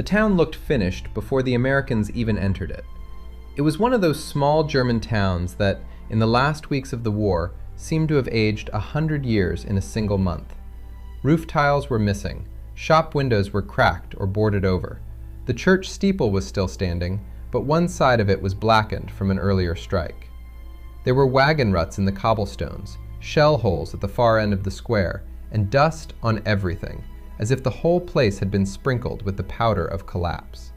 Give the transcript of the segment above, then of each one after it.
The town looked finished before the Americans even entered it. It was one of those small German towns that, in the last weeks of the war, seemed to have aged 100 years in a single month. Roof tiles were missing, shop windows were cracked or boarded over. The church steeple was still standing, but one side of it was blackened from an earlier strike. There were wagon ruts in the cobblestones, shell holes at the far end of the square, and dust on everything, as if the whole place had been sprinkled with the powder of collapse.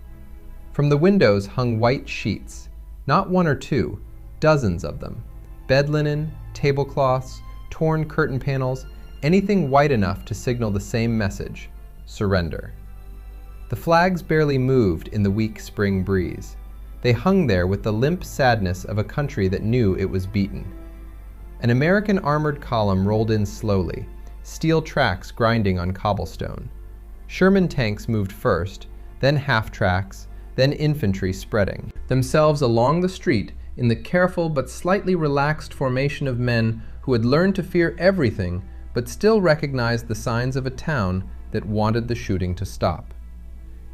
From the windows hung white sheets, not one or two, dozens of them. Bed linen, tablecloths, torn curtain panels, anything white enough to signal the same message: surrender. The flags barely moved in the weak spring breeze. They hung there with the limp sadness of a country that knew it was beaten. An American armored column rolled in slowly, steel tracks grinding on cobblestone. Sherman tanks moved first, then half-tracks, then infantry spreading themselves along the street in the careful but slightly relaxed formation of men who had learned to fear everything but still recognized the signs of a town that wanted the shooting to stop.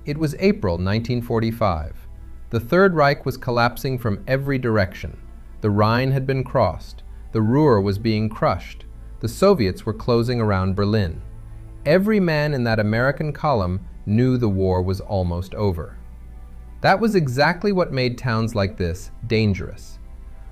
It was April 1945. The Third Reich was collapsing from every direction. The Rhine had been crossed. The Ruhr was being crushed. The Soviets were closing around Berlin. Every man in that American column knew the war was almost over. That was exactly what made towns like this dangerous.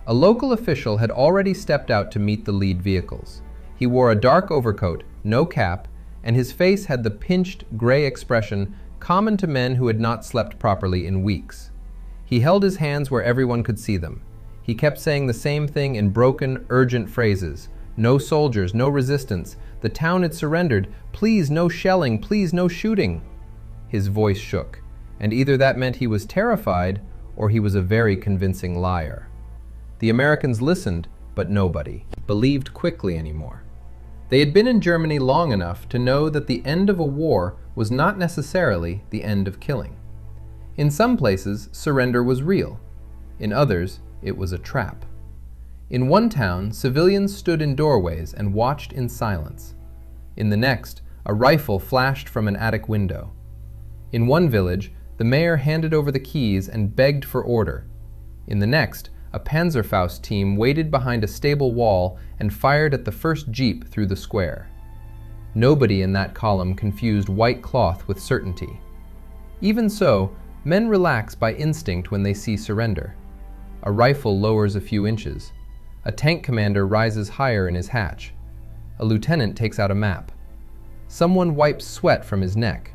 A local official had already stepped out to meet the lead vehicles. He wore a dark overcoat, no cap, and his face had the pinched, gray expression common to men who had not slept properly in weeks. He held his hands where everyone could see them. He kept saying the same thing in broken, urgent phrases. No soldiers, no resistance. The town had surrendered. Please, no shelling. Please, no shooting. His voice shook, and either that meant he was terrified or he was a very convincing liar. The Americans listened, but nobody believed quickly anymore. They had been in Germany long enough to know that the end of a war was not necessarily the end of killing. In some places, surrender was real. In others, it was a trap. In one town, civilians stood in doorways and watched in silence. In the next, a rifle flashed from an attic window. In one village, the mayor handed over the keys and begged for order. In the next, a Panzerfaust team waited behind a stable wall and fired at the first jeep through the square. Nobody in that column confused white cloth with certainty. Even so, men relax by instinct when they see surrender. A rifle lowers a few inches. A tank commander rises higher in his hatch. A lieutenant takes out a map. Someone wipes sweat from his neck.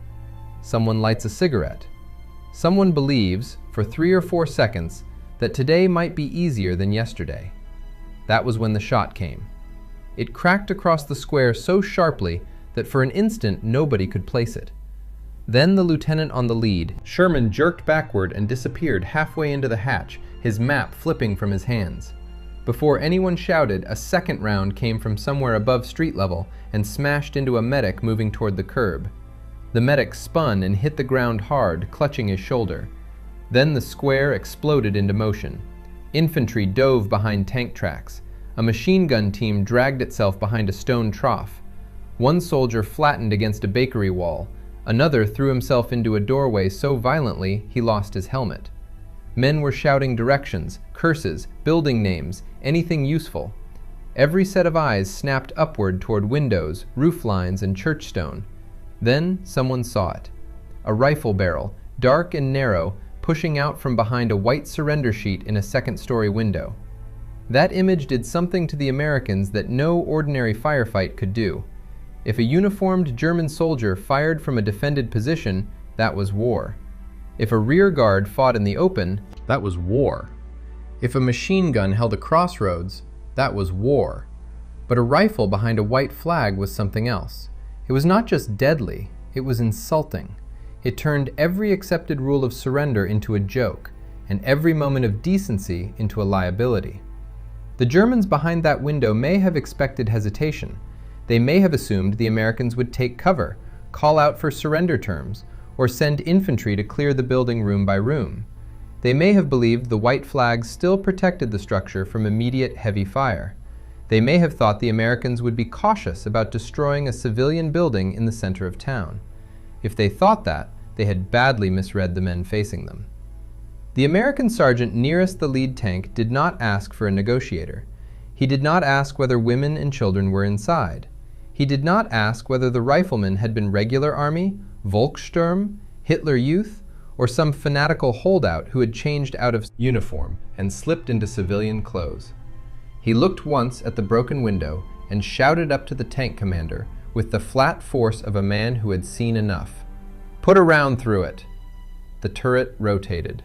Someone lights a cigarette. Someone believes, for 3 or 4 seconds, that today might be easier than yesterday. That was when the shot came. It cracked across the square so sharply that for an instant nobody could place it. Then the lieutenant on the lead, Sherman, jerked backward and disappeared halfway into the hatch, his map flipping from his hands. Before anyone shouted, a second round came from somewhere above street level and smashed into a medic moving toward the curb. The medic spun and hit the ground hard, clutching his shoulder. Then the square exploded into motion. Infantry dove behind tank tracks. A machine gun team dragged itself behind a stone trough. One soldier flattened against a bakery wall. Another threw himself into a doorway so violently he lost his helmet. Men were shouting directions, curses, building names, anything useful. Every set of eyes snapped upward toward windows, roof lines, and church stone. Then someone saw it. A rifle barrel, dark and narrow, pushing out from behind a white surrender sheet in a second-story window. That image did something to the Americans that no ordinary firefight could do. If a uniformed German soldier fired from a defended position, that was war. If a rear guard fought in the open, that was war. If a machine gun held a crossroads, that was war. But a rifle behind a white flag was something else. It was not just deadly, it was insulting. It turned every accepted rule of surrender into a joke, and every moment of decency into a liability. The Germans behind that window may have expected hesitation. They may have assumed the Americans would take cover, call out for surrender terms, or send infantry to clear the building room by room. They may have believed the white flags still protected the structure from immediate heavy fire. They may have thought the Americans would be cautious about destroying a civilian building in the center of town. If they thought that, They had badly misread the men facing them. The American sergeant nearest the lead tank did not ask for a negotiator. He did not ask whether women and children were inside. He did not ask whether the riflemen had been regular army, Volkssturm, Hitler Youth, or some fanatical holdout who had changed out of uniform and slipped into civilian clothes. He looked once at the broken window and shouted up to the tank commander with the flat force of a man who had seen enough. "Put a round through it." The turret rotated.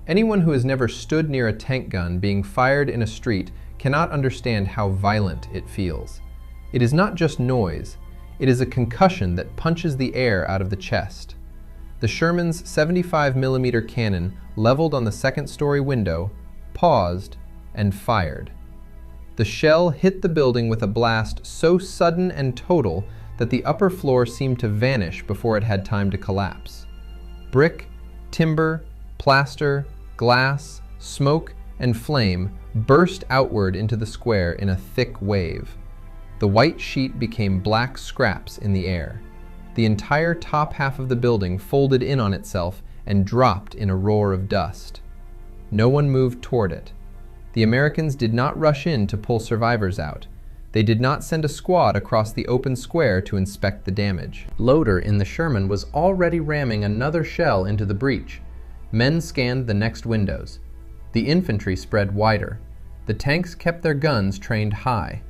Anyone who has never stood near a tank gun being fired in a street cannot understand how violent it feels. It is not just noise, it is a concussion that punches the air out of the chest. The Sherman's 75mm cannon leveled on the second-story window, paused, and fired. The shell hit the building with a blast so sudden and total that the upper floor seemed to vanish before it had time to collapse. Brick, timber, plaster, glass, smoke, and flame burst outward into the square in a thick wave. The white sheet became black scraps in the air. The entire top half of the building folded in on itself and dropped in a roar of dust. No one moved toward it. The Americans did not rush in to pull survivors out. They did not send a squad across the open square to inspect the damage. Loader in the Sherman was already ramming another shell into the breach. Men scanned the next windows. The infantry spread wider. The tanks kept their guns trained high.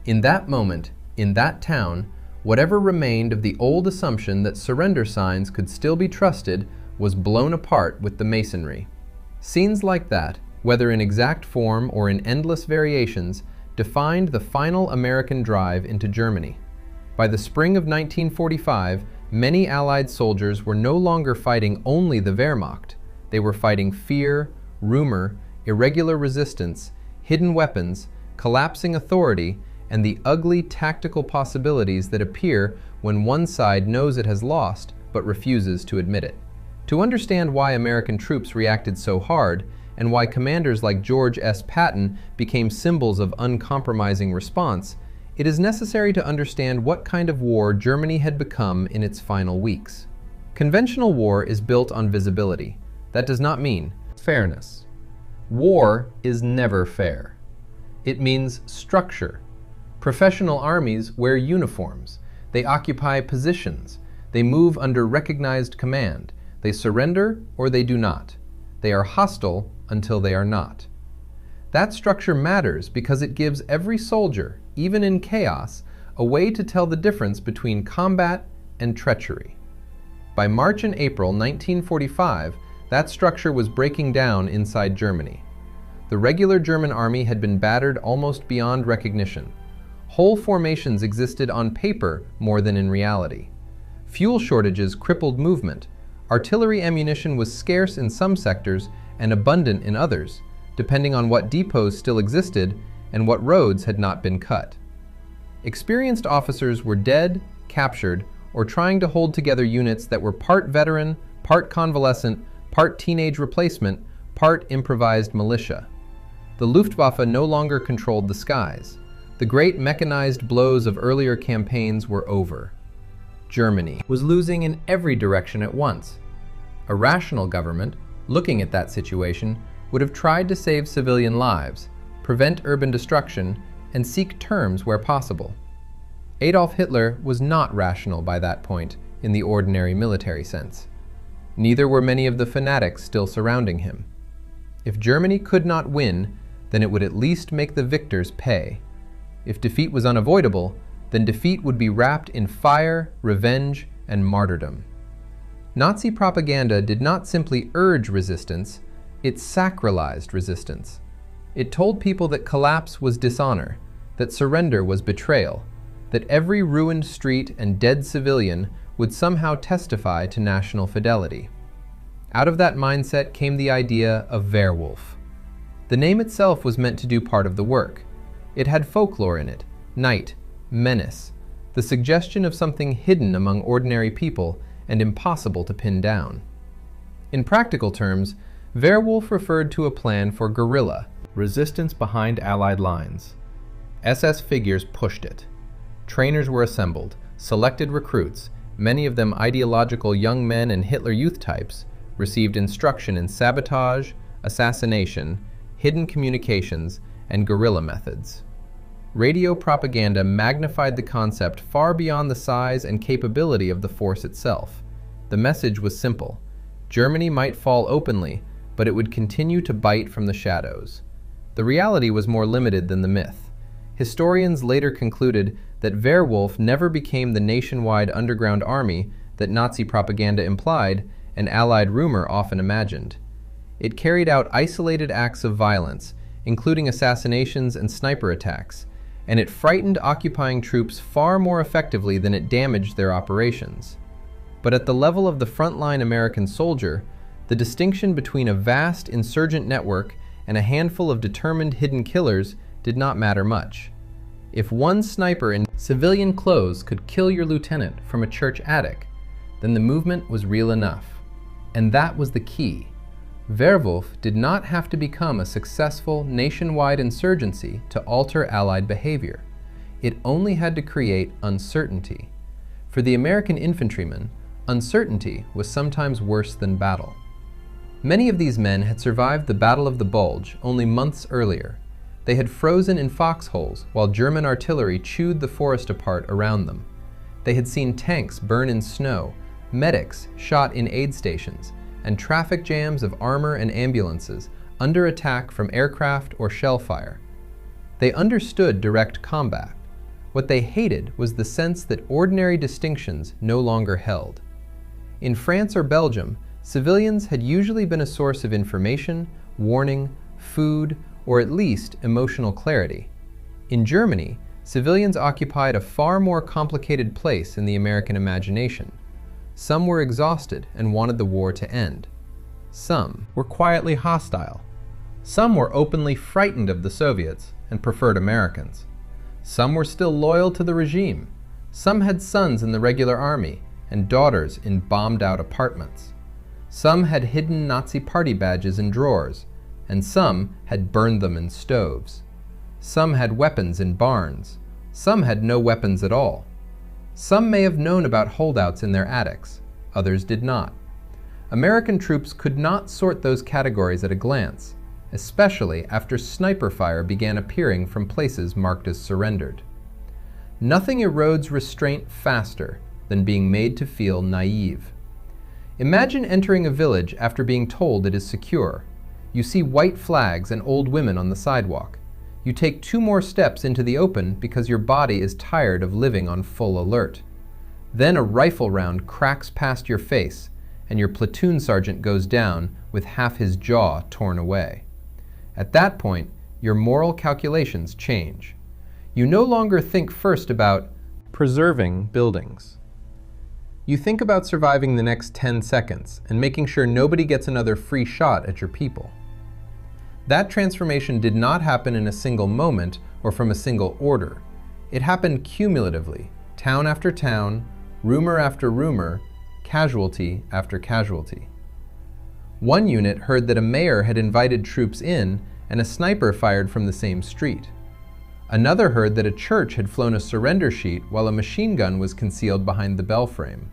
In that moment, in that town, whatever remained of the old assumption that surrender signs could still be trusted was blown apart with the masonry. Scenes like that, whether in exact form or in endless variations, defined the final American drive into Germany. By the spring of 1945, many Allied soldiers were no longer fighting only the Wehrmacht. They were fighting fear, rumor, irregular resistance, hidden weapons, collapsing authority, and the ugly tactical possibilities that appear when one side knows it has lost but refuses to admit it. To understand why American troops reacted so hard, and why commanders like George S. Patton became symbols of uncompromising response, it is necessary to understand what kind of war Germany had become in its final weeks. Conventional war is built on visibility. That does not mean fairness. War is never fair. It means structure. Professional armies wear uniforms. They occupy positions. They move under recognized command. They surrender or they do not. They are hostile until they are not. That structure matters because it gives every soldier, even in chaos, a way to tell the difference between combat and treachery. By March and April 1945, that structure was breaking down inside Germany. The regular German army had been battered almost beyond recognition. Whole formations existed on paper more than in reality. Fuel shortages crippled movement. Artillery ammunition was scarce in some sectors and abundant in others, depending on what depots still existed and what roads had not been cut. Experienced officers were dead, captured, or trying to hold together units that were part veteran, part convalescent, part teenage replacement, part improvised militia. The Luftwaffe no longer controlled the skies. The great mechanized blows of earlier campaigns were over. Germany was losing in every direction at once. A rational government, looking at that situation, would have tried to save civilian lives, prevent urban destruction, and seek terms where possible. Adolf Hitler was not rational by that point in the ordinary military sense. Neither were many of the fanatics still surrounding him. If Germany could not win, then it would at least make the victors pay. If defeat was unavoidable, then defeat would be wrapped in fire, revenge, and martyrdom. Nazi propaganda did not simply urge resistance, it sacralized resistance. It told people that collapse was dishonor, that surrender was betrayal, that every ruined street and dead civilian would somehow testify to national fidelity. Out of that mindset came the idea of werewolf. The name itself was meant to do part of the work. It had folklore in it, night, menace, the suggestion of something hidden among ordinary people and impossible to pin down. In practical terms, werewolf referred to a plan for guerrilla resistance behind Allied lines. SS figures pushed it. Trainers were assembled, selected recruits, many of them ideological young men and Hitler Youth types, received instruction in sabotage, assassination, hidden communications, and guerrilla methods. Radio propaganda magnified the concept far beyond the size and capability of the force itself. The message was simple. Germany might fall openly, but it would continue to bite from the shadows. The reality was more limited than the myth. Historians later concluded that Werwolf never became the nationwide underground army that Nazi propaganda implied and Allied rumor often imagined. It carried out isolated acts of violence, including assassinations and sniper attacks, and it frightened occupying troops far more effectively than it damaged their operations. But at the level of the frontline American soldier, the distinction between a vast insurgent network and a handful of determined hidden killers did not matter much. If one sniper in civilian clothes could kill your lieutenant from a church attic, then the movement was real enough. And that was the key. Werwolf did not have to become a successful nationwide insurgency to alter Allied behavior. It only had to create uncertainty. For the American infantrymen, uncertainty was sometimes worse than battle. Many of these men had survived the Battle of the Bulge only months earlier. They had frozen in foxholes while German artillery chewed the forest apart around them. They had seen tanks burn in snow, medics shot in aid stations, and traffic jams of armor and ambulances under attack from aircraft or shell fire. They understood direct combat. What they hated was the sense that ordinary distinctions no longer held. In France or Belgium, civilians had usually been a source of information, warning, food, or at least emotional clarity. In Germany, civilians occupied a far more complicated place in the American imagination. Some were exhausted and wanted the war to end. Some were quietly hostile. Some were openly frightened of the Soviets and preferred Americans. Some were still loyal to the regime. Some had sons in the regular army and daughters in bombed-out apartments. Some had hidden Nazi party badges in drawers, and some had burned them in stoves. Some had weapons in barns. Some had no weapons at all. Some may have known about holdouts in their attics. Others did not. American troops could not sort those categories at a glance, especially after sniper fire began appearing from places marked as surrendered. Nothing erodes restraint faster than being made to feel naive. Imagine entering a village after being told it is secure. You see white flags and old women on the sidewalk. You take 2 more steps into the open because your body is tired of living on full alert. Then a rifle round cracks past your face, and your platoon sergeant goes down with half his jaw torn away. At that point, your moral calculations change. You no longer think first about preserving buildings. You think about surviving the next 10 seconds and making sure nobody gets another free shot at your people. That transformation did not happen in a single moment or from a single order. It happened cumulatively, town after town, rumor after rumor, casualty after casualty. One unit heard that a mayor had invited troops in and a sniper fired from the same street. Another heard that a church had flown a surrender sheet while a machine gun was concealed behind the belframe.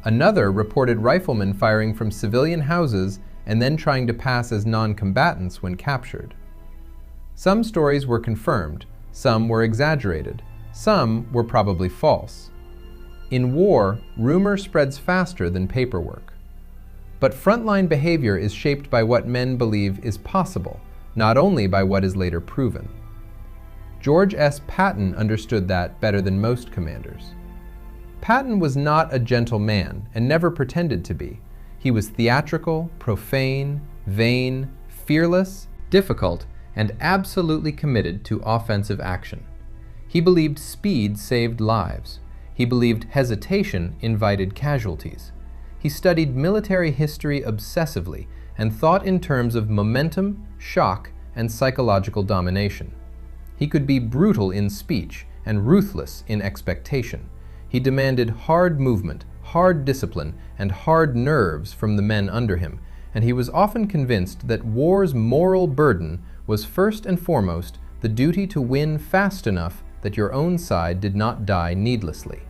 Another reported riflemen firing from civilian houses and then trying to pass as non-combatants when captured. Some stories were confirmed, some were exaggerated, some were probably false. In war, rumor spreads faster than paperwork. But frontline behavior is shaped by what men believe is possible, not only by what is later proven. George S. Patton understood that better than most commanders. Patton was not a gentle man and never pretended to be. He was theatrical, profane, vain, fearless, difficult, and absolutely committed to offensive action. He believed speed saved lives. He believed hesitation invited casualties. He studied military history obsessively and thought in terms of momentum, shock, and psychological domination. He could be brutal in speech and ruthless in expectation. He demanded hard movement, hard discipline, and hard nerves from the men under him, and he was often convinced that war's moral burden was first and foremost the duty to win fast enough that your own side did not die needlessly.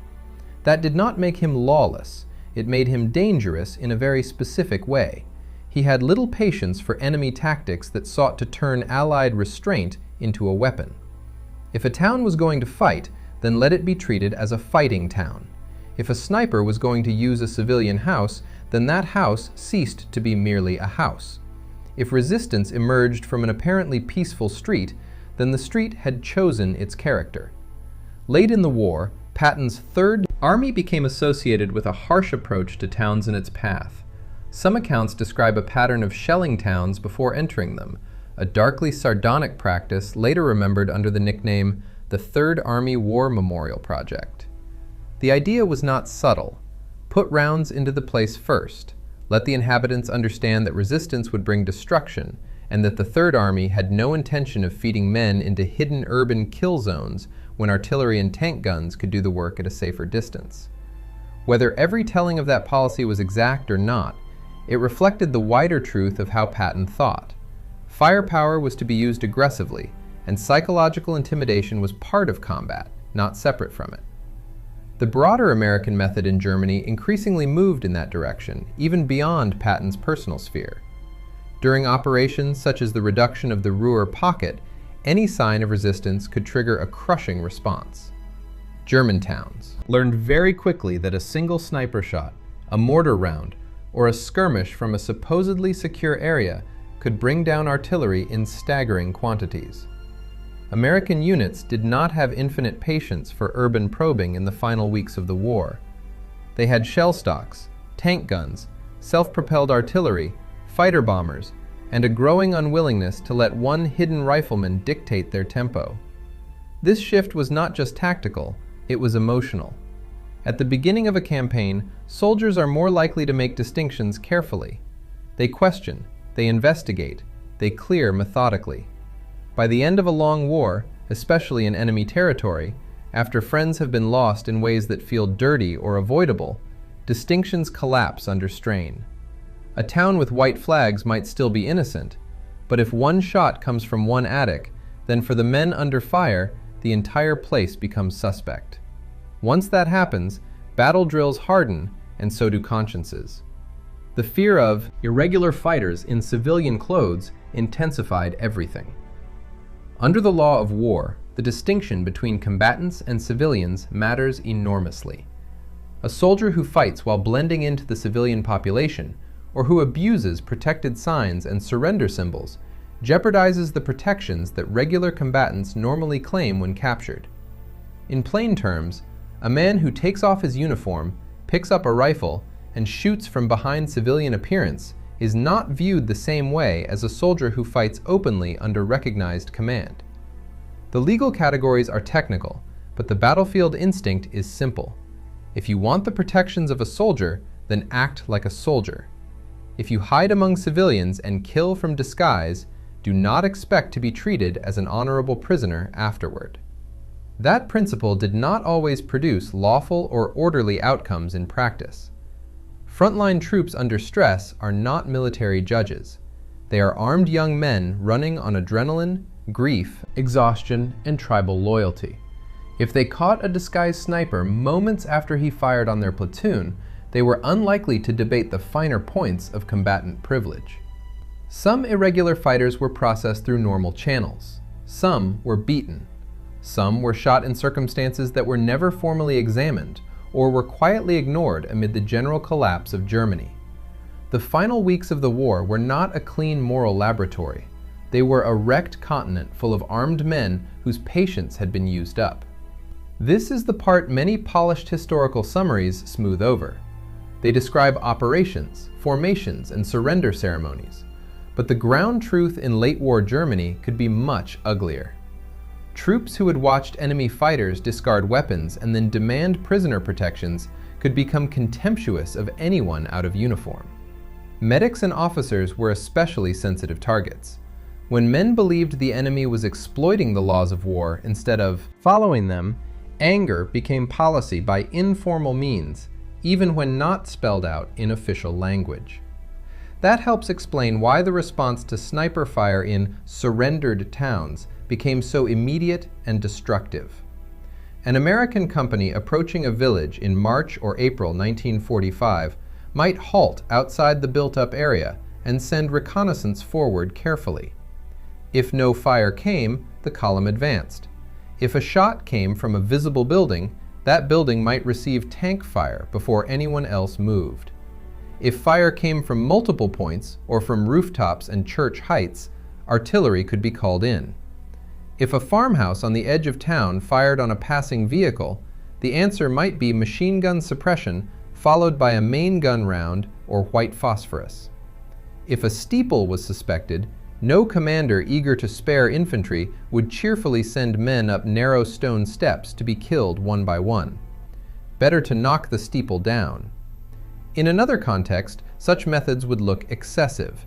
That did not make him lawless. It made him dangerous in a very specific way. He had little patience for enemy tactics that sought to turn Allied restraint into a weapon. If a town was going to fight, then let it be treated as a fighting town. If a sniper was going to use a civilian house, then that house ceased to be merely a house. If resistance emerged from an apparently peaceful street, then the street had chosen its character. Late in the war, Patton's Third Army became associated with a harsh approach to towns in its path. Some accounts describe a pattern of shelling towns before entering them, a darkly sardonic practice later remembered under the nickname the Third Army War Memorial Project. The idea was not subtle. Put rounds into the place first. Let the inhabitants understand that resistance would bring destruction, and that the Third Army had no intention of feeding men into hidden urban kill zones when artillery and tank guns could do the work at a safer distance. Whether every telling of that policy was exact or not, it reflected the wider truth of how Patton thought. Firepower was to be used aggressively, and psychological intimidation was part of combat, not separate from it. The broader American method in Germany increasingly moved in that direction, even beyond Patton's personal sphere. During operations such as the reduction of the Ruhr Pocket, any sign of resistance could trigger a crushing response. German towns learned very quickly that a single sniper shot, a mortar round, or a skirmish from a supposedly secure area could bring down artillery in staggering quantities. American units did not have infinite patience for urban probing in the final weeks of the war. They had shell stocks, tank guns, self-propelled artillery, fighter bombers, and a growing unwillingness to let one hidden rifleman dictate their tempo. This shift was not just tactical, it was emotional. At the beginning of a campaign, soldiers are more likely to make distinctions carefully. They question, they investigate, they clear methodically. By the end of a long war, especially in enemy territory, after friends have been lost in ways that feel dirty or avoidable, distinctions collapse under strain. A town with white flags might still be innocent, but if one shot comes from one attic, then for the men under fire, the entire place becomes suspect. Once that happens, battle drills harden, and so do consciences. The fear of irregular fighters in civilian clothes intensified everything. Under the law of war, the distinction between combatants and civilians matters enormously. A soldier who fights while blending into the civilian population, or who abuses protected signs and surrender symbols, jeopardizes the protections that regular combatants normally claim when captured. In plain terms, a man who takes off his uniform, picks up a rifle, and shoots from behind civilian appearance is not viewed the same way as a soldier who fights openly under recognized command. The legal categories are technical, but the battlefield instinct is simple. If you want the protections of a soldier, then act like a soldier. If you hide among civilians and kill from disguise, do not expect to be treated as an honorable prisoner afterward. That principle did not always produce lawful or orderly outcomes in practice. Frontline troops under stress are not military judges. They are armed young men running on adrenaline, grief, exhaustion, and tribal loyalty. If they caught a disguised sniper moments after he fired on their platoon, they were unlikely to debate the finer points of combatant privilege. Some irregular fighters were processed through normal channels. Some were beaten. Some were shot in circumstances that were never formally examined or were quietly ignored amid the general collapse of Germany. The final weeks of the war were not a clean moral laboratory. They were a wrecked continent full of armed men whose patience had been used up. This is the part many polished historical summaries smooth over. They describe operations, formations, and surrender ceremonies. But the ground truth in late war Germany could be much uglier. Troops who had watched enemy fighters discard weapons and then demand prisoner protections could become contemptuous of anyone out of uniform. Medics and officers were especially sensitive targets. When men believed the enemy was exploiting the laws of war instead of following them, anger became policy by informal means, even when not spelled out in official language. That helps explain why the response to sniper fire in surrendered towns became so immediate and destructive. An American company approaching a village in March or April 1945 might halt outside the built-up area and send reconnaissance forward carefully. If no fire came, the column advanced. If a shot came from a visible building, that building might receive tank fire before anyone else moved. If fire came from multiple points or from rooftops and church heights, artillery could be called in. If a farmhouse on the edge of town fired on a passing vehicle, the answer might be machine gun suppression followed by a main gun round or white phosphorus. If a steeple was suspected, no commander eager to spare infantry would cheerfully send men up narrow stone steps to be killed one by one. Better to knock the steeple down. In another context, such methods would look excessive.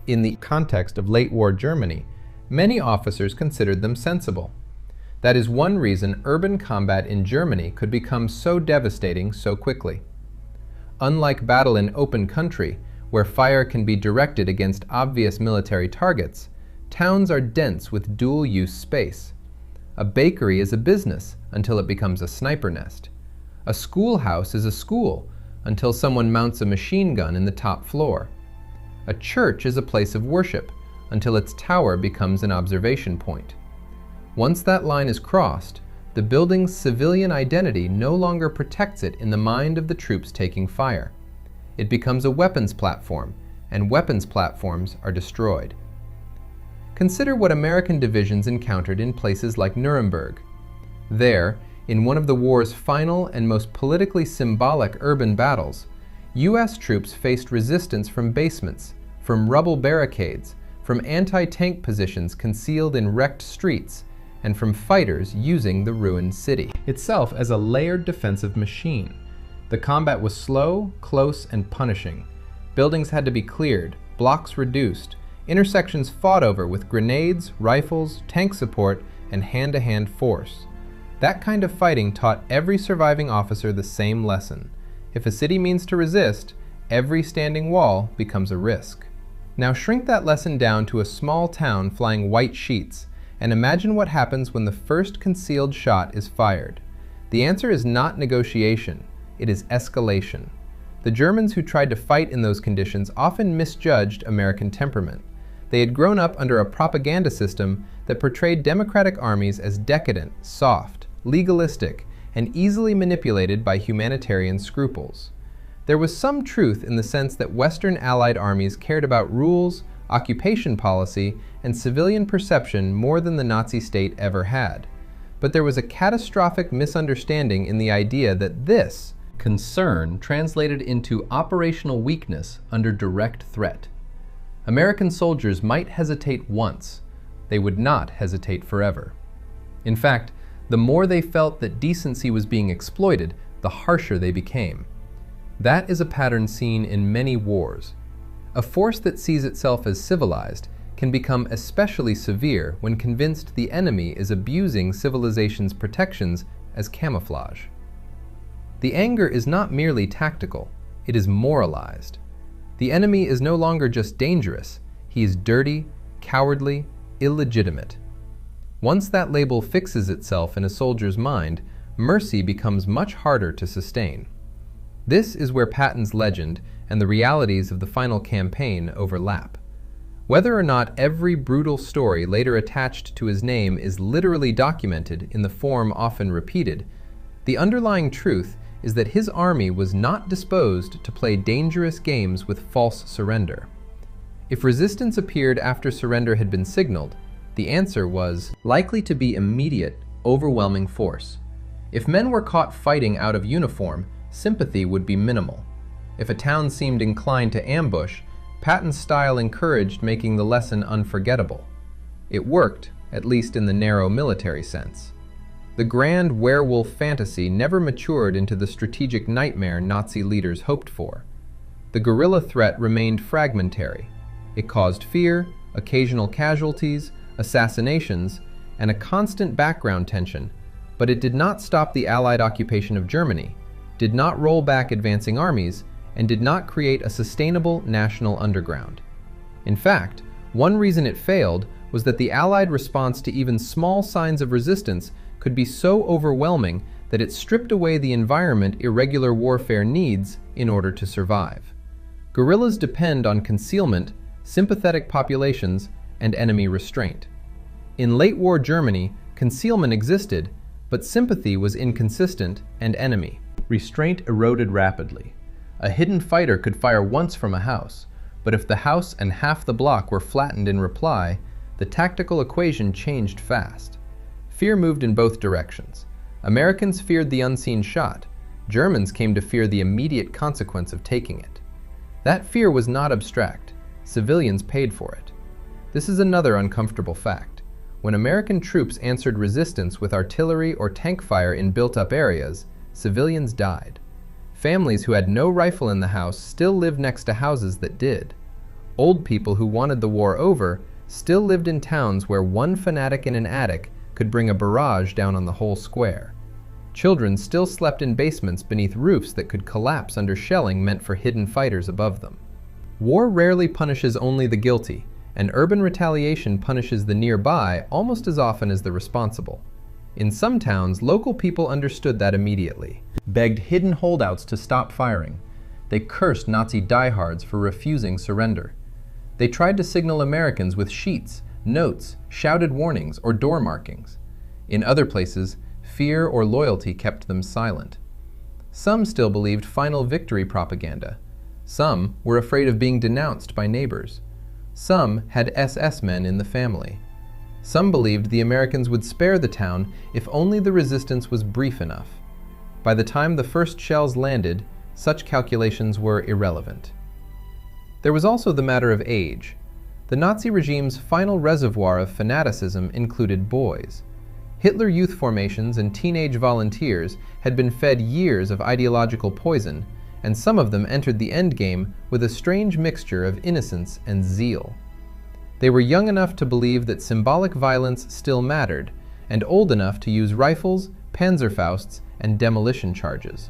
In the context of late war Germany, many officers considered them sensible. That is one reason urban combat in Germany could become so devastating so quickly. Unlike battle in open country, where fire can be directed against obvious military targets, towns are dense with dual-use space. A bakery is a business until it becomes a sniper nest. A schoolhouse is a school until someone mounts a machine gun in the top floor. A church is a place of worship until its tower becomes an observation point. Once that line is crossed, the building's civilian identity no longer protects it in the mind of the troops taking fire. It becomes a weapons platform, and weapons platforms are destroyed. Consider what American divisions encountered in places like Nuremberg. There, in one of the war's final and most politically symbolic urban battles, U.S. troops faced resistance from basements, from rubble barricades, from anti-tank positions concealed in wrecked streets, and from fighters using the ruined city itself as a layered defensive machine. The combat was slow, close, and punishing. Buildings had to be cleared, blocks reduced, intersections fought over with grenades, rifles, tank support, and hand-to-hand force. That kind of fighting taught every surviving officer the same lesson. If a city means to resist, every standing wall becomes a risk. Now shrink that lesson down to a small town flying white sheets, and imagine what happens when the first concealed shot is fired. The answer is not negotiation, it is escalation. The Germans who tried to fight in those conditions often misjudged American temperament. They had grown up under a propaganda system that portrayed democratic armies as decadent, soft, legalistic, and easily manipulated by humanitarian scruples. There was some truth in the sense that Western Allied armies cared about rules, occupation policy, and civilian perception more than the Nazi state ever had. But there was a catastrophic misunderstanding in the idea that this concern translated into operational weakness under direct threat. American soldiers might hesitate once, they would not hesitate forever. In fact, the more they felt that decency was being exploited, the harsher they became. That is a pattern seen in many wars. A force that sees itself as civilized can become especially severe when convinced the enemy is abusing civilization's protections as camouflage. The anger is not merely tactical, it is moralized. The enemy is no longer just dangerous, he is dirty, cowardly, illegitimate. Once that label fixes itself in a soldier's mind, mercy becomes much harder to sustain. This is where Patton's legend and the realities of the final campaign overlap. Whether or not every brutal story later attached to his name is literally documented in the form often repeated, the underlying truth is that his army was not disposed to play dangerous games with false surrender. If resistance appeared after surrender had been signaled, the answer was likely to be immediate, overwhelming force. If men were caught fighting out of uniform, sympathy would be minimal. If a town seemed inclined to ambush, Patton's style encouraged making the lesson unforgettable. It worked, at least in the narrow military sense. The grand werewolf fantasy never matured into the strategic nightmare Nazi leaders hoped for. The guerrilla threat remained fragmentary. It caused fear, occasional casualties, assassinations, and a constant background tension, but it did not stop the Allied occupation of Germany, did not roll back advancing armies, and did not create a sustainable national underground. In fact, one reason it failed was that the Allied response to even small signs of resistance could be so overwhelming that it stripped away the environment irregular warfare needs in order to survive. Guerrillas depend on concealment, sympathetic populations, and enemy restraint. In late war Germany, concealment existed, but sympathy was inconsistent and enemy. Restraint eroded rapidly. A hidden fighter could fire once from a house, but if the house and half the block were flattened in reply, the tactical equation changed fast. Fear moved in both directions. Americans feared the unseen shot. Germans came to fear the immediate consequence of taking it. That fear was not abstract. Civilians paid for it. This is another uncomfortable fact. When American troops answered resistance with artillery or tank fire in built-up areas, civilians died. Families who had no rifle in the house still lived next to houses that did. Old people who wanted the war over still lived in towns where one fanatic in an attic could bring a barrage down on the whole square. Children still slept in basements beneath roofs that could collapse under shelling meant for hidden fighters above them. War rarely punishes only the guilty, and urban retaliation punishes the nearby almost as often as the responsible. In some towns, local people understood that immediately, begged hidden holdouts to stop firing. They cursed Nazi diehards for refusing surrender. They tried to signal Americans with sheets, notes, shouted warnings, or door markings. In other places, fear or loyalty kept them silent. Some still believed final victory propaganda. Some were afraid of being denounced by neighbors. Some had SS men in the family. Some believed the Americans would spare the town if only the resistance was brief enough. By the time the first shells landed, such calculations were irrelevant. There was also the matter of age. The Nazi regime's final reservoir of fanaticism included boys. Hitler Youth formations and teenage volunteers had been fed years of ideological poison, and some of them entered the endgame with a strange mixture of innocence and zeal. They were young enough to believe that symbolic violence still mattered, and old enough to use rifles, Panzerfausts, and demolition charges.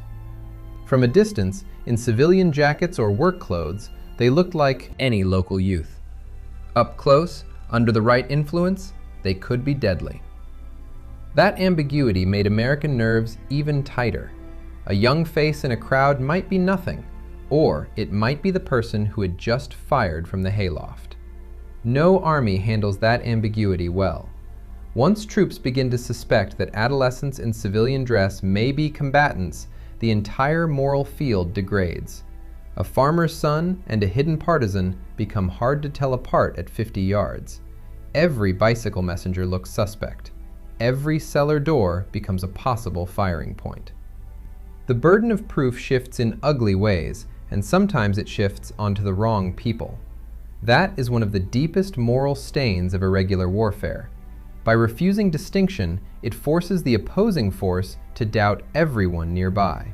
From a distance, in civilian jackets or work clothes, they looked like any local youth. Up close, under the right influence, they could be deadly. That ambiguity made American nerves even tighter. A young face in a crowd might be nothing, or it might be the person who had just fired from the hayloft. No army handles that ambiguity well. Once troops begin to suspect that adolescents in civilian dress may be combatants, the entire moral field degrades. A farmer's son and a hidden partisan become hard to tell apart at 50 yards. Every bicycle messenger looks suspect. Every cellar door becomes a possible firing point. The burden of proof shifts in ugly ways, and sometimes it shifts onto the wrong people. That is one of the deepest moral stains of irregular warfare. By refusing distinction, it forces the opposing force to doubt everyone nearby.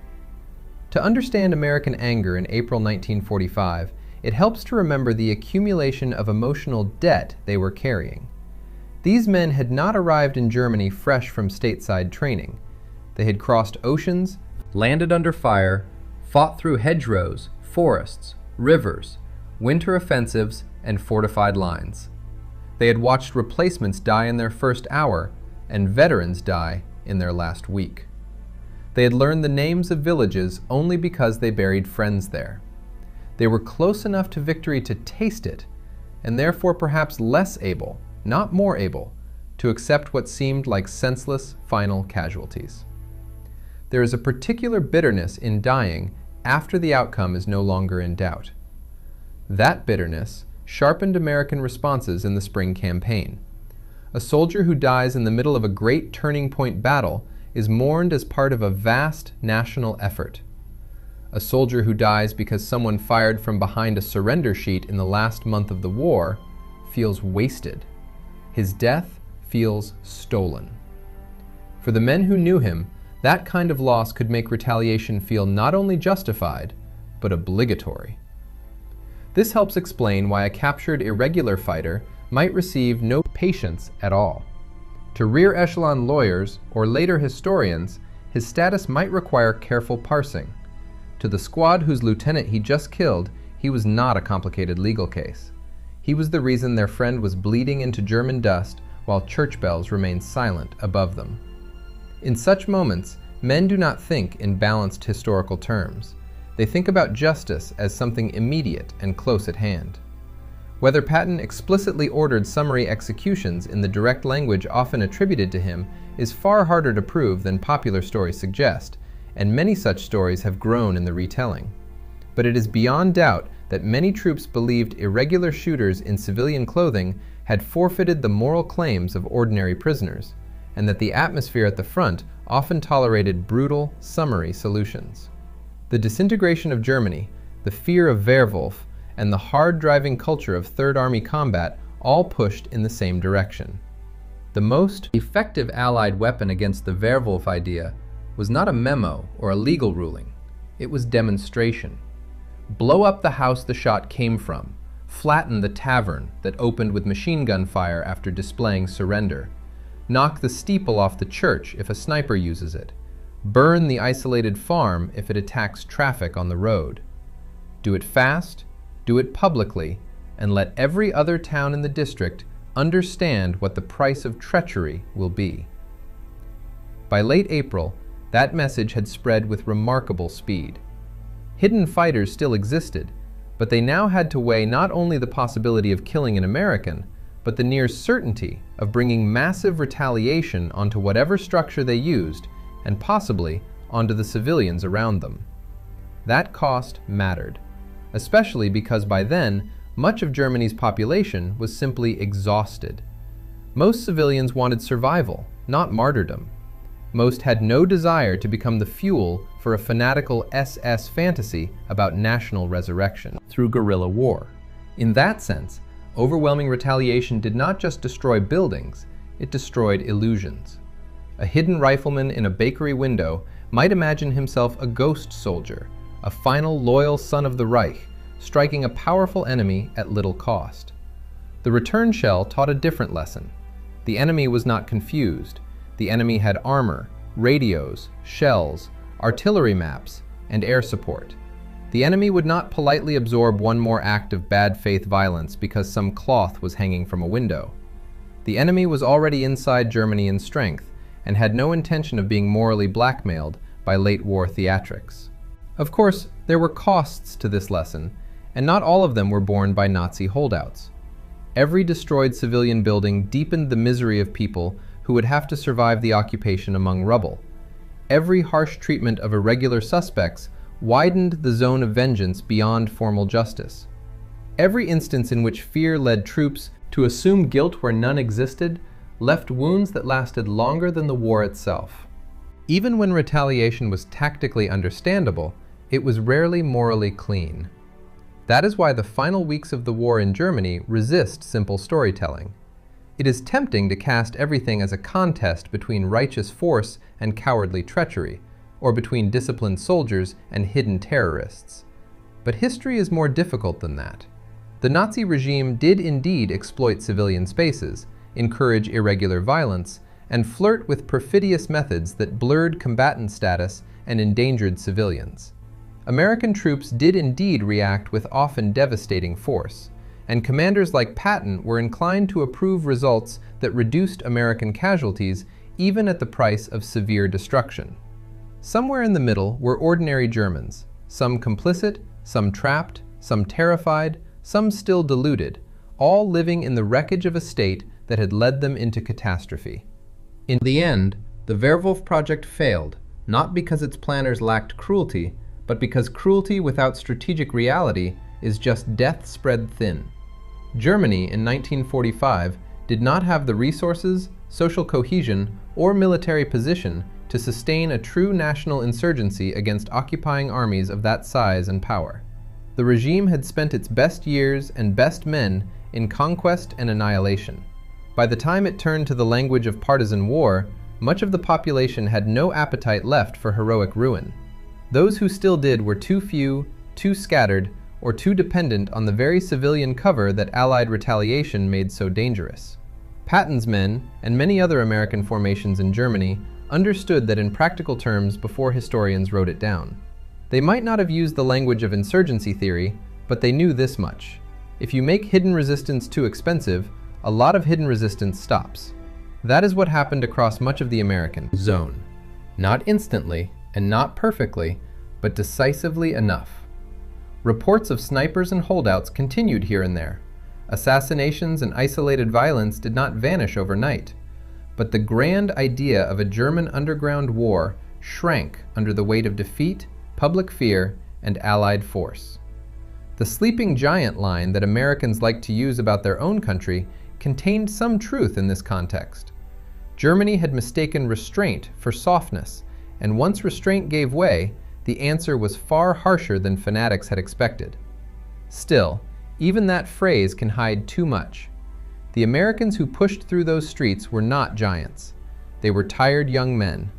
To understand American anger in April 1945, it helps to remember the accumulation of emotional debt they were carrying. These men had not arrived in Germany fresh from stateside training. They had crossed oceans, landed under fire, fought through hedgerows, forests, rivers, winter offensives, and fortified lines. They had watched replacements die in their first hour and veterans die in their last week. They had learned the names of villages only because they buried friends there. They were close enough to victory to taste it, and therefore perhaps less able, not more able, to accept what seemed like senseless final casualties. There is a particular bitterness in dying after the outcome is no longer in doubt. That bitterness sharpened American responses in the spring campaign. A soldier who dies in the middle of a great turning point battle is mourned as part of a vast national effort. A soldier who dies because someone fired from behind a surrender sheet in the last month of the war feels wasted. His death feels stolen. For the men who knew him, that kind of loss could make retaliation feel not only justified, but obligatory. This helps explain why a captured irregular fighter might receive no patience at all. To rear echelon lawyers, or later historians, his status might require careful parsing. To the squad whose lieutenant he just killed, he was not a complicated legal case. He was the reason their friend was bleeding into German dust while church bells remained silent above them. In such moments, men do not think in balanced historical terms. They think about justice as something immediate and close at hand. Whether Patton explicitly ordered summary executions in the direct language often attributed to him is far harder to prove than popular stories suggest, and many such stories have grown in the retelling. But it is beyond doubt that many troops believed irregular shooters in civilian clothing had forfeited the moral claims of ordinary prisoners, and that the atmosphere at the front often tolerated brutal, summary solutions. The disintegration of Germany, the fear of Werwolf, and the hard-driving culture of Third Army combat all pushed in the same direction. The most effective Allied weapon against the Werwolf idea was not a memo or a legal ruling. It was demonstration. Blow up the house the shot came from. Flatten the tavern that opened with machine gun fire after displaying surrender. Knock the steeple off the church if a sniper uses it. Burn the isolated farm if it attacks traffic on the road. Do it fast, do it publicly, and let every other town in the district understand what the price of treachery will be. By late April, that message had spread with remarkable speed. Hidden fighters still existed, but they now had to weigh not only the possibility of killing an American, but the near certainty of bringing massive retaliation onto whatever structure they used, and possibly onto the civilians around them. That cost mattered, especially because by then, much of Germany's population was simply exhausted. Most civilians wanted survival, not martyrdom. Most had no desire to become the fuel for a fanatical SS fantasy about national resurrection through guerrilla war. In that sense, overwhelming retaliation did not just destroy buildings, it destroyed illusions. A hidden rifleman in a bakery window might imagine himself a ghost soldier, a final loyal son of the Reich, striking a powerful enemy at little cost. The return shell taught a different lesson. The enemy was not confused. The enemy had armor, radios, shells, artillery maps, and air support. The enemy would not politely absorb one more act of bad faith violence because some cloth was hanging from a window. The enemy was already inside Germany in strength and had no intention of being morally blackmailed by late war theatrics. Of course, there were costs to this lesson, and not all of them were borne by Nazi holdouts. Every destroyed civilian building deepened the misery of people who would have to survive the occupation among rubble. Every harsh treatment of irregular suspects widened the zone of vengeance beyond formal justice. Every instance in which fear led troops to assume guilt where none existed left wounds that lasted longer than the war itself. Even when retaliation was tactically understandable, it was rarely morally clean. That is why the final weeks of the war in Germany resist simple storytelling. It is tempting to cast everything as a contest between righteous force and cowardly treachery, or between disciplined soldiers and hidden terrorists. But history is more difficult than that. The Nazi regime did indeed exploit civilian spaces, encourage irregular violence, and flirt with perfidious methods that blurred combatant status and endangered civilians. American troops did indeed react with often devastating force, and commanders like Patton were inclined to approve results that reduced American casualties even at the price of severe destruction. Somewhere in the middle were ordinary Germans, some complicit, some trapped, some terrified, some still deluded, all living in the wreckage of a state that had led them into catastrophe. In the end, the Werwolf project failed, not because its planners lacked cruelty, but because cruelty without strategic reality is just death spread thin. Germany in 1945 did not have the resources, social cohesion, or military position to sustain a true national insurgency against occupying armies of that size and power. The regime had spent its best years and best men in conquest and annihilation. By the time it turned to the language of partisan war, much of the population had no appetite left for heroic ruin. Those who still did were too few, too scattered, or too dependent on the very civilian cover that Allied retaliation made so dangerous. Patton's men, and many other American formations in Germany, understood that in practical terms before historians wrote it down. They might not have used the language of insurgency theory, but they knew this much. If you make hidden resistance too expensive, a lot of hidden resistance stops. That is what happened across much of the American zone. Not instantly and not perfectly, but decisively enough. Reports of snipers and holdouts continued here and there. Assassinations and isolated violence did not vanish overnight. But the grand idea of a German underground war shrank under the weight of defeat, public fear, and Allied force. The sleeping giant line that Americans like to use about their own country contained some truth in this context. Germany had mistaken restraint for softness, and once restraint gave way, the answer was far harsher than fanatics had expected. Still, even that phrase can hide too much. The Americans who pushed through those streets were not giants. They were tired young men.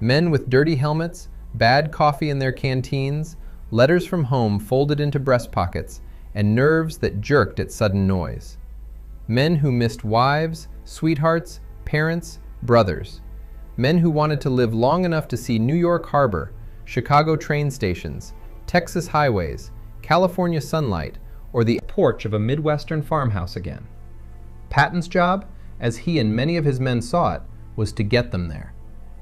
Men with dirty helmets, bad coffee in their canteens, letters from home folded into breast pockets, and nerves that jerked at sudden noise. Men who missed wives, sweethearts, parents, brothers. Men who wanted to live long enough to see New York Harbor, Chicago train stations, Texas highways, California sunlight, or the porch of a Midwestern farmhouse again. Patton's job, as he and many of his men saw it, was to get them there.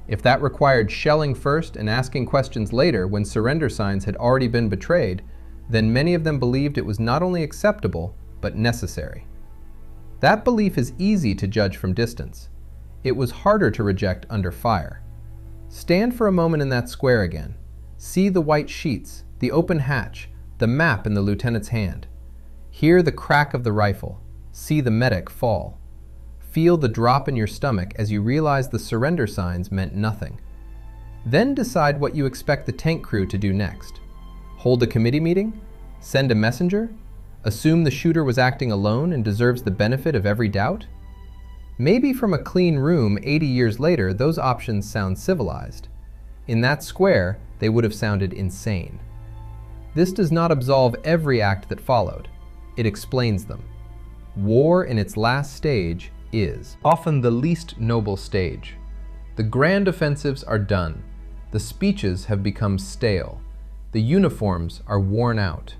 If that required shelling first and asking questions later when surrender signs had already been betrayed, then many of them believed it was not only acceptable, but necessary. That belief is easy to judge from distance. It was harder to reject under fire. Stand for a moment in that square again. See the white sheets, the open hatch, the map in the lieutenant's hand. Hear the crack of the rifle. See the medic fall. Feel the drop in your stomach as you realize the surrender signs meant nothing. Then decide what you expect the tank crew to do next. Hold a committee meeting? Send a messenger? Assume the shooter was acting alone and deserves the benefit of every doubt? Maybe from a clean room 80 years later, those options sound civilized. In that square, they would have sounded insane. This does not absolve every act that followed. It explains them. War in its last stage is often the least noble stage. The grand offensives are done. The speeches have become stale. The uniforms are worn out.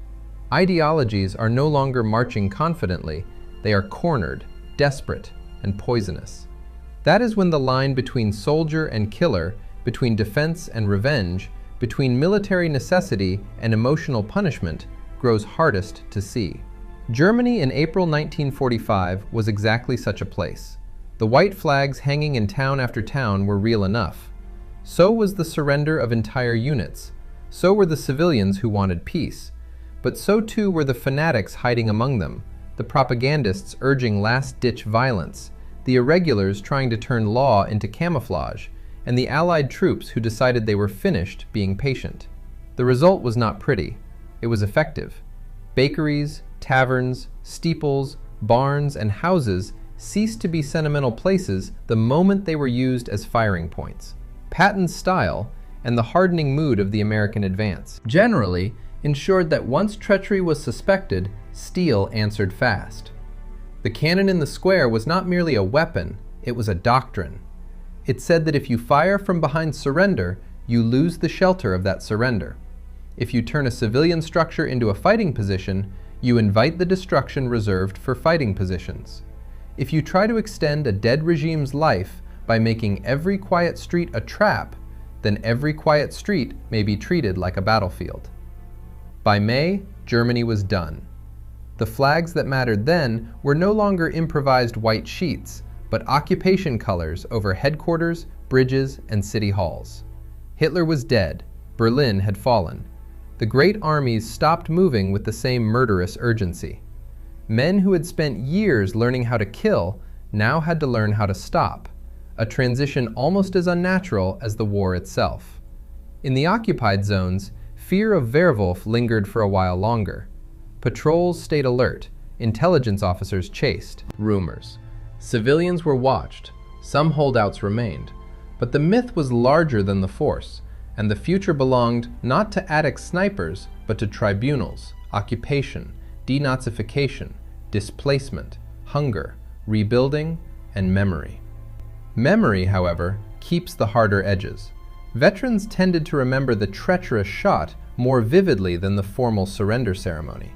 Ideologies are no longer marching confidently. They are cornered, desperate, and poisonous. That is when the line between soldier and killer, between defense and revenge, between military necessity and emotional punishment, grows hardest to see. Germany in April 1945 was exactly such a place. The white flags hanging in town after town were real enough. So was the surrender of entire units. So were the civilians who wanted peace. But so too were the fanatics hiding among them, the propagandists urging last-ditch violence, the irregulars trying to turn law into camouflage, and the Allied troops who decided they were finished being patient. The result was not pretty. It was effective. Bakeries, taverns, steeples, barns, and houses ceased to be sentimental places the moment they were used as firing points. Patton's style, and the hardening mood of the American advance, generally ensured that once treachery was suspected, steel answered fast. The cannon in the square was not merely a weapon, it was a doctrine. It said that if you fire from behind surrender, you lose the shelter of that surrender. If you turn a civilian structure into a fighting position, you invite the destruction reserved for fighting positions. If you try to extend a dead regime's life by making every quiet street a trap, then every quiet street may be treated like a battlefield. By May, Germany was done. The flags that mattered then were no longer improvised white sheets, but occupation colors over headquarters, bridges, and city halls. Hitler was dead. Berlin had fallen. The great armies stopped moving with the same murderous urgency. Men who had spent years learning how to kill now had to learn how to stop, a transition almost as unnatural as the war itself. In the occupied zones, fear of Werwolf lingered for a while longer. Patrols stayed alert, intelligence officers chased rumors. Civilians were watched, some holdouts remained, but the myth was larger than the force, and the future belonged not to attic snipers, but to tribunals, occupation, denazification, displacement, hunger, rebuilding, and memory. Memory, however, keeps the harder edges. Veterans tended to remember the treacherous shot more vividly than the formal surrender ceremony.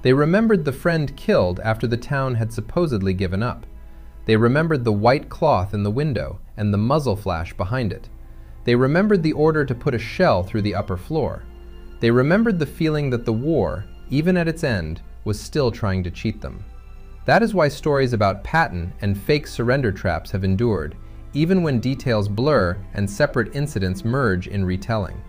They remembered the friend killed after the town had supposedly given up. They remembered the white cloth in the window and the muzzle flash behind it. They remembered the order to put a shell through the upper floor. They remembered the feeling that the war, even at its end, was still trying to cheat them. That is why stories about Patton and fake surrender traps have endured, even when details blur and separate incidents merge in retelling.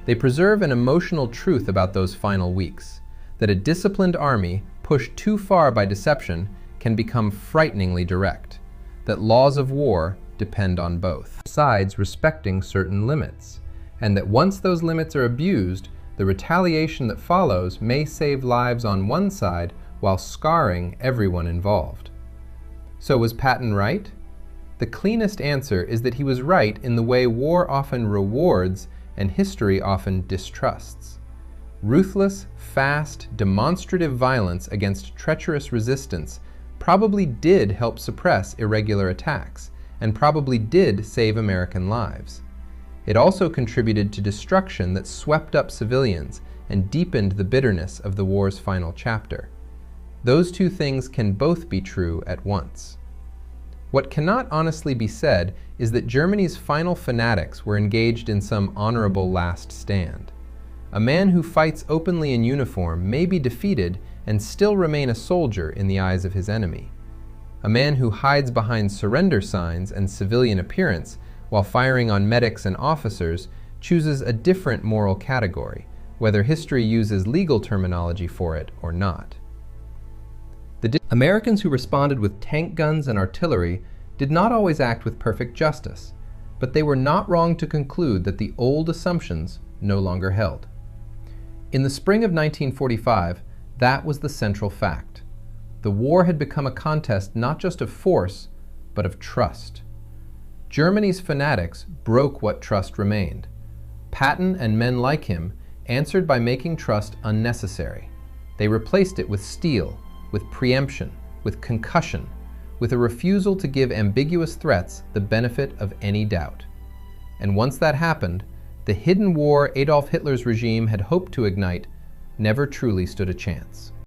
They preserve an emotional truth about those final weeks, that a disciplined army, pushed too far by deception, can become frighteningly direct, that laws of war depend on both sides respecting certain limits, and that once those limits are abused, the retaliation that follows may save lives on one side while scarring everyone involved. So was Patton right? The cleanest answer is that he was right in the way war often rewards and history often distrusts. Ruthless, fast, demonstrative violence against treacherous resistance probably did help suppress irregular attacks, and probably did save American lives. It also contributed to destruction that swept up civilians and deepened the bitterness of the war's final chapter. Those two things can both be true at once. What cannot honestly be said is that Germany's final fanatics were engaged in some honorable last stand. A man who fights openly in uniform may be defeated and still remain a soldier in the eyes of his enemy. A man who hides behind surrender signs and civilian appearance while firing on medics and officers chooses a different moral category, whether history uses legal terminology for it or not. Americans who responded with tank guns and artillery did not always act with perfect justice, but they were not wrong to conclude that the old assumptions no longer held. In the spring of 1945, that was the central fact. The war had become a contest not just of force, but of trust. Germany's fanatics broke what trust remained. Patton and men like him answered by making trust unnecessary. They replaced it with steel, with preemption, with concussion, with a refusal to give ambiguous threats the benefit of any doubt. And once that happened, the hidden war Adolf Hitler's regime had hoped to ignite never truly stood a chance.